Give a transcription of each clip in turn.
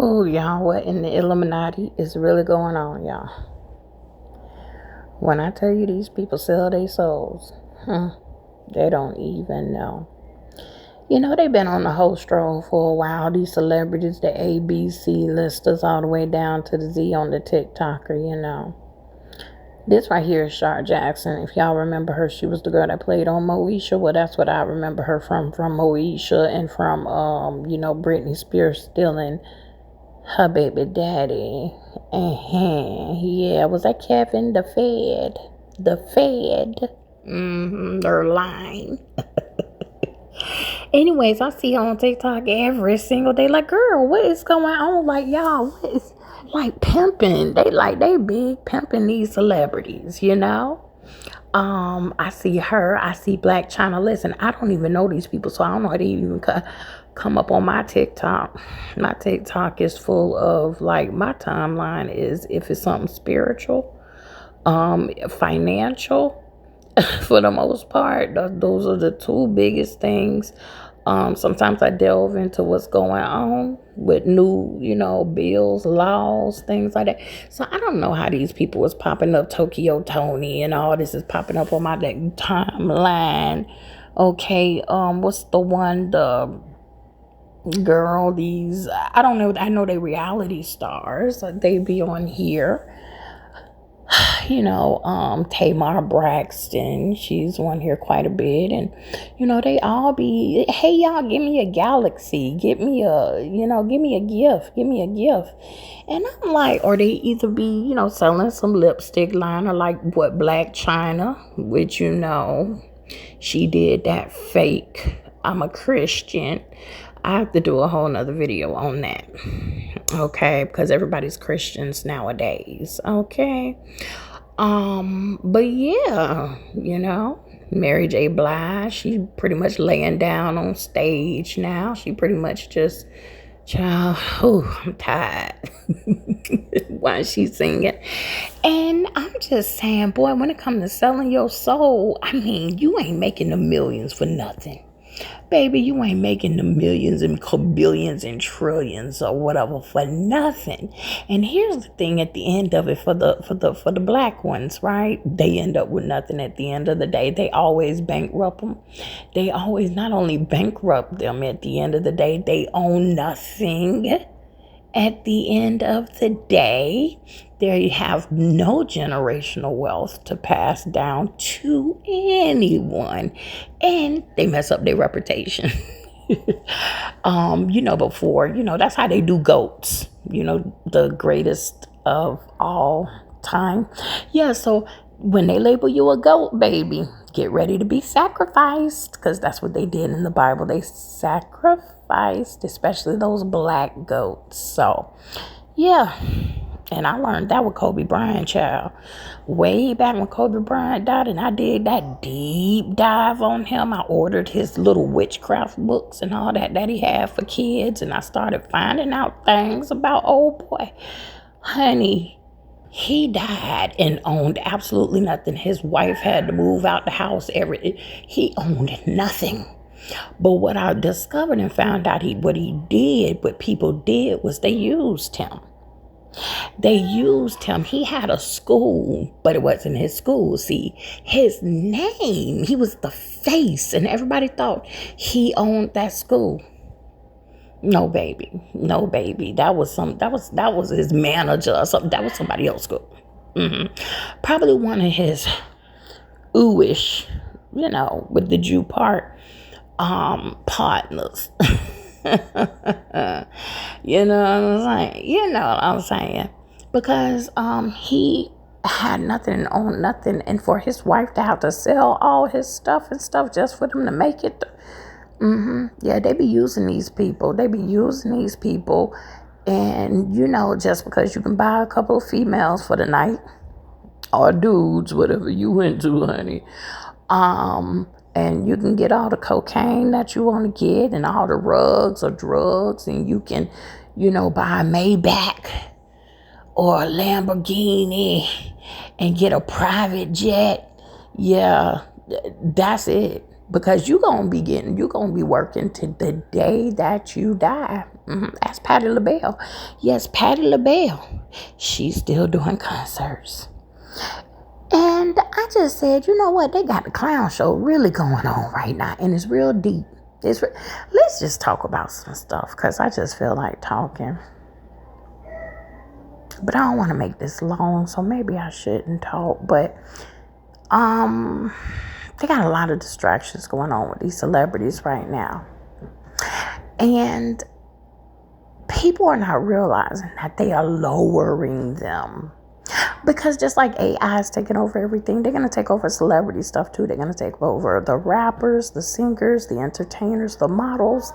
Oh, y'all, what in the Illuminati is really going on, y'all? When I tell you these people sell their souls, they don't even know. You know, they've been on the whole stroll for a while. These celebrities, the A, B, C listers, all the way down to the Z on the TikToker, you know. This right here is Shar Jackson. If y'all remember her, she was the girl that played on Moesha. Well, that's what I remember her from Moesha and from, Britney Spears stealing her baby daddy. Yeah, was that Kevin? The Fed. They're lying. Anyways, I see on TikTok every single day, like, girl, what is going on? Like, y'all, what is, like, pimping? They big pimping these celebrities, you know? I see her. I see Black China. Listen, I don't even know these people, so I don't know how they even come up on my TikTok. My TikTok is full of, like, my timeline is, if it's something spiritual, financial, for the most part. Those are the two biggest things. Sometimes I delve into what's going on with new, bills, laws, things like that. So I don't know how these people was popping up. Tokyo Tony and all this is popping up on my timeline. Okay, what's the one, the girl, these, I don't know, I know they reality stars. They be on here. Tamar Braxton, she's on here quite a bit, and they all be, hey y'all, give me a galaxy, give me a gift, and I'm like, or they either be selling some lipstick liner like what Black China, which she did that fake I'm a Christian. I have to do a whole nother video on that. Okay, because everybody's Christians nowadays. Okay. But yeah, Mary J. Blige, she pretty much laying down on stage now. She pretty much just, child, I'm tired. While she's singing. And I'm just saying, boy, when it comes to selling your soul, I mean, you ain't making the millions for nothing. Baby, you ain't making the millions and billions and trillions or whatever for nothing. And here's the thing at the end of it for the black ones, right? They end up with nothing at the end of the day. They always bankrupt them. They always not only bankrupt them at the end of the day, they own nothing. At the end of the day, they have no generational wealth to pass down to anyone, and they mess up their reputation. Before, that's how they do goats, the greatest of all time. Yeah, so when they label you a goat, baby, get ready to be sacrificed, because that's what they did in the Bible. They sacrificed, especially those black goats. So, yeah. And I learned that with Kobe Bryant, child. Way back when Kobe Bryant died, and I did that deep dive on him. I ordered his little witchcraft books and all that he had for kids, and I started finding out things about old boy. Honey, he died and owned absolutely nothing. His wife had to move out the house. He owned nothing. But what I discovered and found out what people did was they used him. He had a school, but it wasn't his school. See, his name, he was the face, and everybody thought he owned that school. No, baby. That was his manager or something. That was somebody else's school. Probably one of his ooish, with the Jew part, partners. You know what I'm saying? Because he had nothing and owned nothing, and for his wife to have to sell all his stuff just for them to make it. Yeah, they be using these people. And just because you can buy a couple of females for the night, or dudes, whatever you into, honey. And you can get all the cocaine that you want to get and all the rugs or drugs, and you can, buy a Maybach or a Lamborghini and get a private jet. Yeah, that's it. because you're gonna be working to the day that you die. That's Patti LaBelle. Yes, Patti LaBelle. She's still doing concerts. And I just said, you know what? They got the clown show really going on right now, and it's real deep. Let's just talk about some stuff, because I just feel like talking. But I don't want to make this long, so maybe I shouldn't talk. But they got a lot of distractions going on with these celebrities right now. And people are not realizing that they are lowering them. Because just like AI is taking over everything, they're going to take over celebrity stuff too. They're going to take over the rappers, the singers, the entertainers, the models.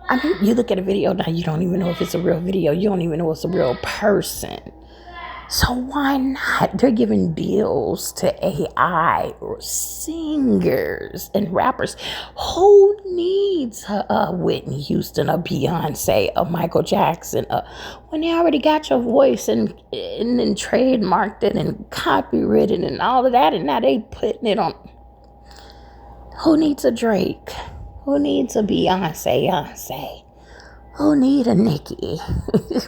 I mean, you look at a video now, you don't even know if it's a real video. You don't even know it's a real person. So why not? They're giving deals to AI or singers and rappers. Who needs a Whitney Houston, a Beyonce, a Michael Jackson, when they already got your voice and trademarked it and copyrighted and all of that, and now they putting it on. Who needs a Drake? Who needs a Beyonce? Who need a Nicki?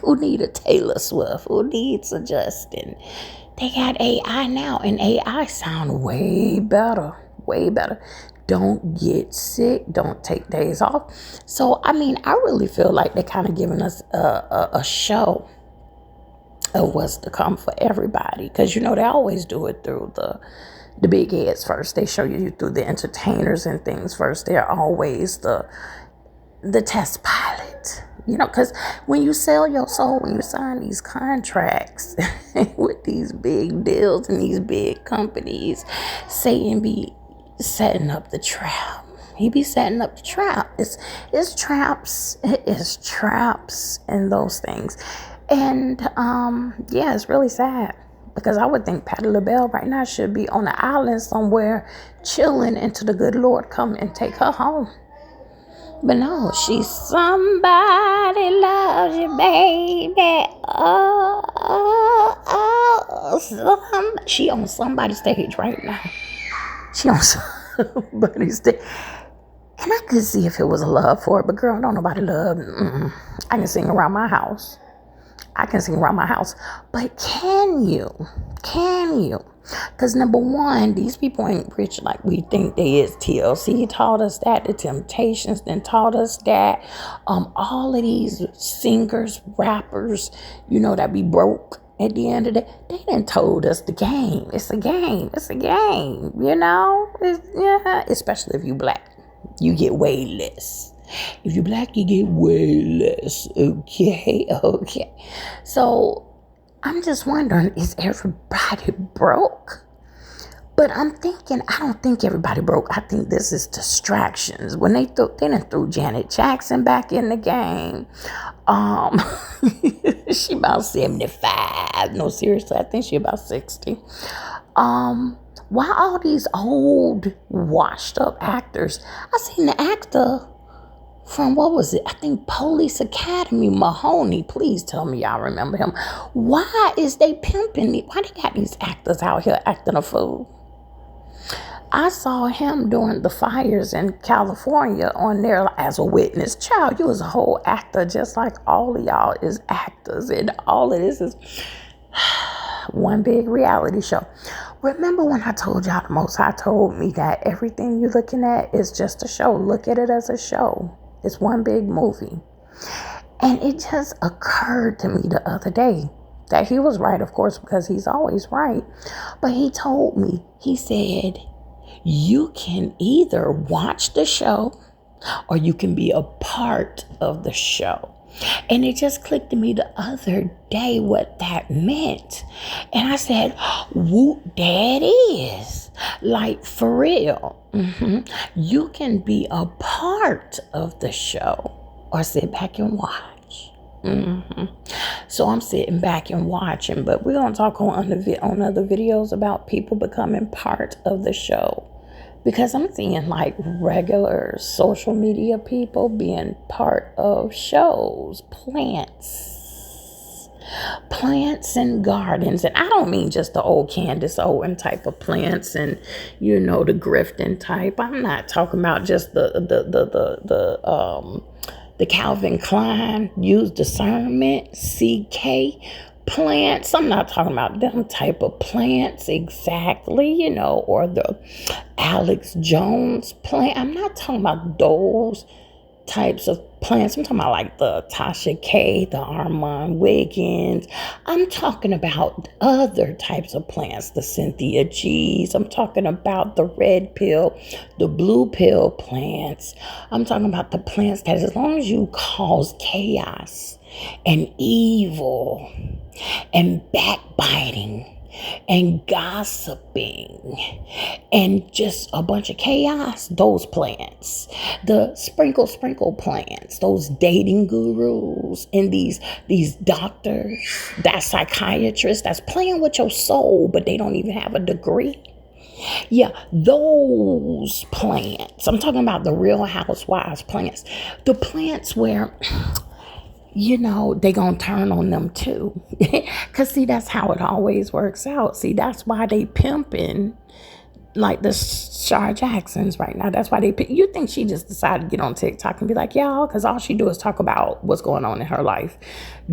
Who need a Taylor Swift? Who needs a Justin? They got AI now, and AI sound way better. Way better. Don't get sick. Don't take days off. So, I mean, I really feel like they're kind of giving us a show of what's to come for everybody. Because, you know, they always do it through the big heads first. They show you through the entertainers and things first. They're always the test pilot. You know, because when you sell your soul, when you sign these contracts with these big deals and these big companies, Satan be setting up the trap. He be setting up the trap. It's traps. It is traps and those things. And yeah, it's really sad. Because I would think Patti LaBelle right now should be on an island somewhere chilling until the good Lord come and take her home. But no, she's somebody loves you, baby. She on somebody's stage right now. She on somebody's stage. And I could see if it was a love for it. But girl, don't nobody love. I can sing around my house. But can you? Because number one, these people ain't rich like we think they is. TLC taught us that. The Temptations then taught us that. All of these singers, rappers, you know, that be broke at the end of the day, they done told us the game. It's a game. You know? Yeah, especially if you black. You get way less. If you're black, you get way less. Okay. So I'm just wondering, is everybody broke? But I'm thinking, I don't think everybody broke. I think this is distractions. When they done threw Janet Jackson back in the game. She about 75. No, seriously, I think she about 60. Why all these old, washed up actors? I seen the actor from, what was it? I think Police Academy, Mahoney. Please tell me y'all remember him. Why is they pimping? Why they got these actors out here acting a fool? I saw him during the fires in California on there as a witness. Child, you was a whole actor, just like all of y'all is actors. And all of this is one big reality show. Remember when I told y'all the Most High told me that everything you're looking at is just a show. Look at it as a show. It's one big movie. And it just occurred to me the other day that he was right, of course, because he's always right. But he told me, he said, you can either watch the show or you can be a part of the show. And it just clicked to me the other day what that meant. And I said, whoop, that is. Like, for real. You can be a part of the show or sit back and watch. So I'm sitting back and watching. But we're going to talk on other videos about people becoming part of the show. Because I'm seeing like regular social media people being part of shows, plants, Plants and gardens. And I don't mean just the old Candace Owen type of plants and, the grifting type. I'm not talking about just the Calvin Klein, use discernment, CK plants. I'm not talking about them type of plants exactly, or the Alex Jones plant. I'm not talking about those types of plants. I'm talking about like the Tasha K, the Armand Wiggins. I'm talking about other types of plants, the Cynthia G's. I'm talking about the red pill, the blue pill plants. I'm talking about the plants that as long as you cause chaos and evil and backbiting and gossiping and just a bunch of chaos, those plants, the sprinkle plants, those dating gurus and these doctors, that psychiatrists that's playing with your soul, but they don't even have a degree. Yeah, those plants. I'm talking about the Real Housewives plants, the plants where they gonna turn on them too. Cause see, that's how it always works out. See, that's why they pimping like the Shar Jacksons right now. That's why you think she just decided to get on TikTok and be like, y'all, cause all she do is talk about what's going on in her life.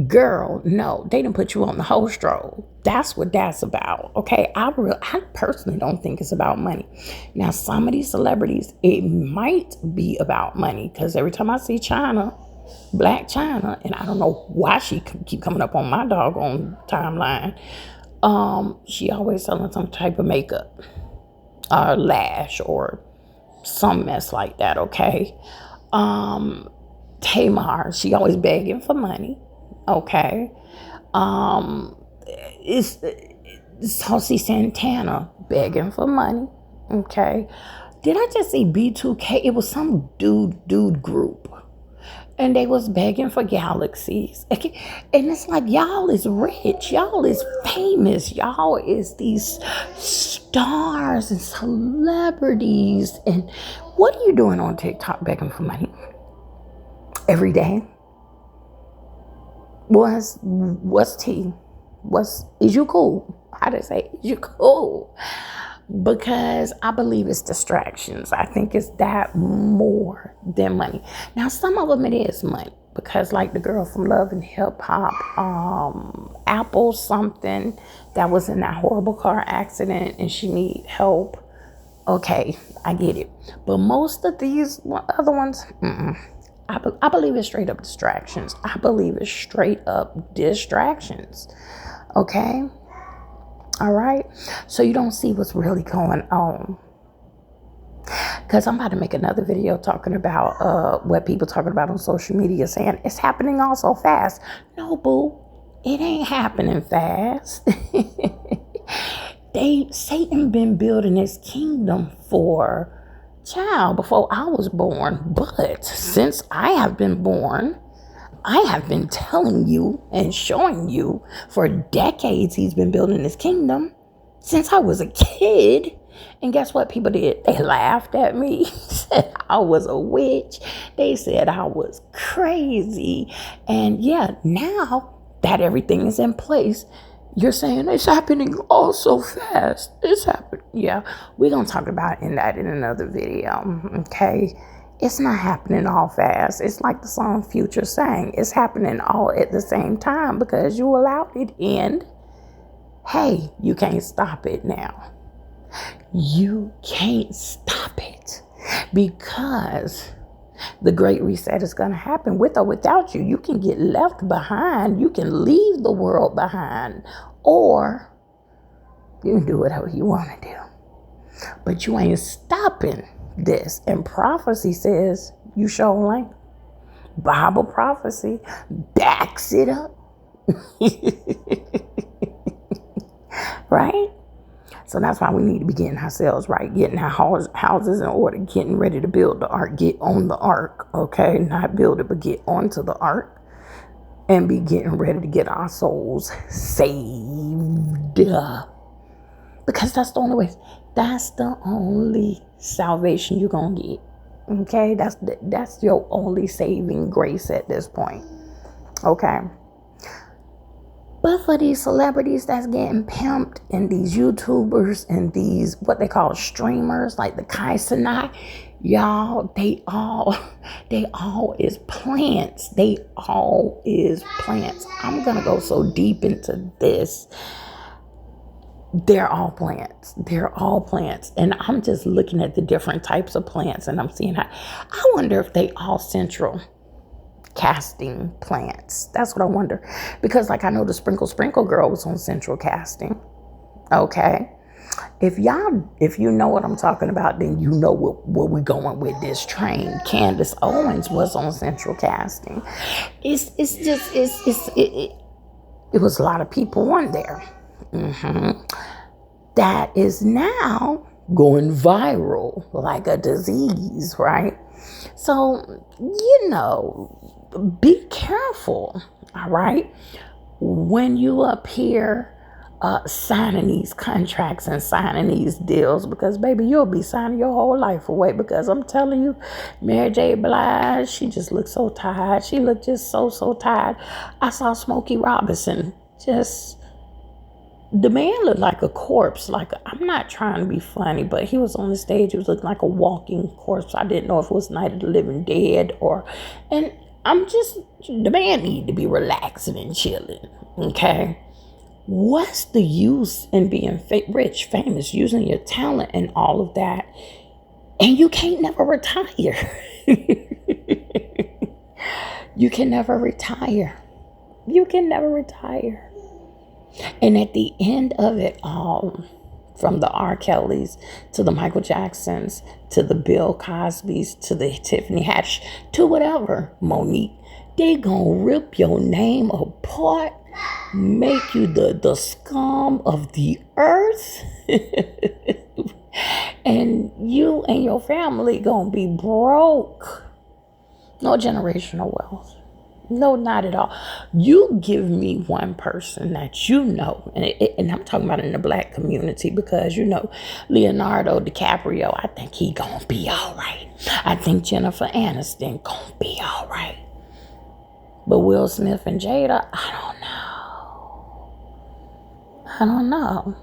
Girl, no, they didn't put you on the whole stroll. That's what that's about. Okay. I personally don't think it's about money. Now, some of these celebrities, it might be about money. Cause every time I see Black China, and I don't know why she keep coming up on my doggone timeline. She always selling some type of makeup, or lash, or some mess like that. Okay. Tamar, she always begging for money. Okay. It's Saucy Santana begging for money. Okay. Did I just see B2K? It was some dude group. And they was begging for galaxies. And it's like, y'all is rich. Y'all is famous. Y'all is these stars and celebrities. And what are you doing on TikTok begging for money? Every day? What's tea? Is you cool? How to say, is you cool? Because I believe it's distractions. I think it's that more than money. Now, some of them it is money, because like the girl from Love and Hip Hop, Apple something, that was in that horrible car accident and she need help. Okay, I get it. But most of these other ones, I believe it's straight up distractions. I believe it's straight up distractions. Okay? All right. So you don't see what's really going on. Because I'm about to make another video talking about what people talking about on social media, saying it's happening all so fast. No, boo. It ain't happening fast. Satan been building his kingdom for before I was born. But since I have been born, I have been telling you and showing you for decades he's been building his kingdom since I was a kid. And guess what people did? They laughed at me, said I was a witch. They said I was crazy. And yeah, now that everything is in place, you're saying it's happening all so fast. It's happening. Yeah, we're going to talk about that in another video. Okay. It's not happening all fast. It's like the song Future sang. It's happening all at the same time because you allowed it in. Hey, you can't stop it now. You can't stop it because the Great Reset is going to happen with or without you. You can get left behind. You can leave the world behind, or you can do whatever you want to do. But you ain't stopping this. And prophecy says you show like Bible prophecy backs it up. Right? So that's why we need to be getting ourselves right, getting our houses in order, getting ready to build the ark, get on the ark, okay? Not build it, but get onto the ark and be getting ready to get our souls saved. Because that's the only way. That's the only salvation you're going to get, okay? That's your only saving grace at this point, okay? But for these celebrities that's getting pimped and these YouTubers and these what they call streamers like the Kai Cenat, y'all, they all is plants. They all is plants. I'm gonna go so deep into this. They're all plants. They're all plants. And I'm just looking at the different types of plants and I'm seeing how I wonder if they all central casting plants. That's what I wonder. Because like I know the Sprinkle girl was on central casting. Okay. If you know what I'm talking about, then you know where we're going with this train. Candace Owens was on central casting. It was a lot of people on there. That is now going viral like a disease, right? So, be careful, all right? When you appear signing these contracts and signing these deals, because baby, you'll be signing your whole life away. Because I'm telling you, Mary J. Blige, she just looked so tired. She looked just so tired. I saw Smokey Robinson, the man looked like a corpse. I'm not trying to be funny, but he was on the stage. He was looking like a walking corpse. I didn't know if it was Night of the Living Dead and the man need to be relaxing and chilling. Okay. What's the use in being rich, famous, using your talent and all of that, and you can't never retire? You can never retire. You can never retire. And at the end of it all, from the R. Kellys to the Michael Jacksons to the Bill Cosbys to the Tiffany Haddish to whatever, Monique, they gonna rip your name apart, make you the scum of the earth, and you and your family gonna be broke. No generational wealth. No, not at all. You give me one person that you know, and I'm talking about in the black community, because Leonardo DiCaprio, I think he gonna be all right. I think Jennifer Aniston gonna be all right. But Will Smith and Jada, I don't know.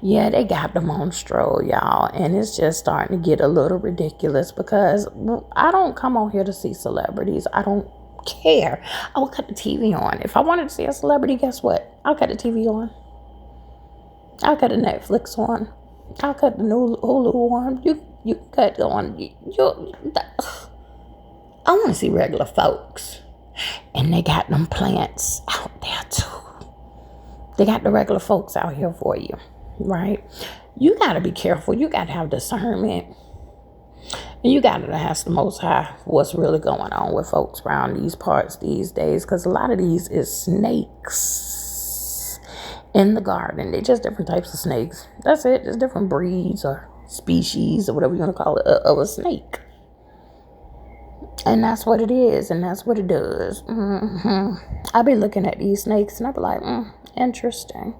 Yeah, they got them on Stroll, y'all. And it's just starting to get a little ridiculous, because I don't come on here to see celebrities. I don't care. I will cut the TV on. If I wanted to see a celebrity, guess what? I'll cut the TV on. I'll cut the Netflix on. I'll cut the new Hulu on. You cut it on. I want to see regular folks. And they got them plants out there too. They got the regular folks out here for you, right? You got to be careful. You got to have discernment. And you got to ask the Most High what's really going on with folks around these parts these days. Because a lot of these is snakes in the garden. They're just different types of snakes. That's it. Just different breeds or species or whatever you want to call it of a snake. And that's what it is. And that's what it does. I be looking at these snakes and I be like, interesting.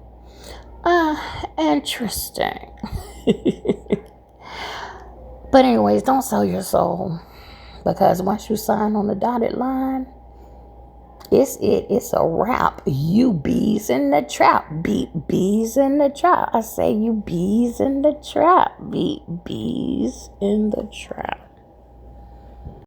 Interesting. But anyways, don't sell your soul. Because once you sign on the dotted line, it's a wrap. You bees in the trap. Bees in the trap. I say you bees in the trap. Bees in the trap.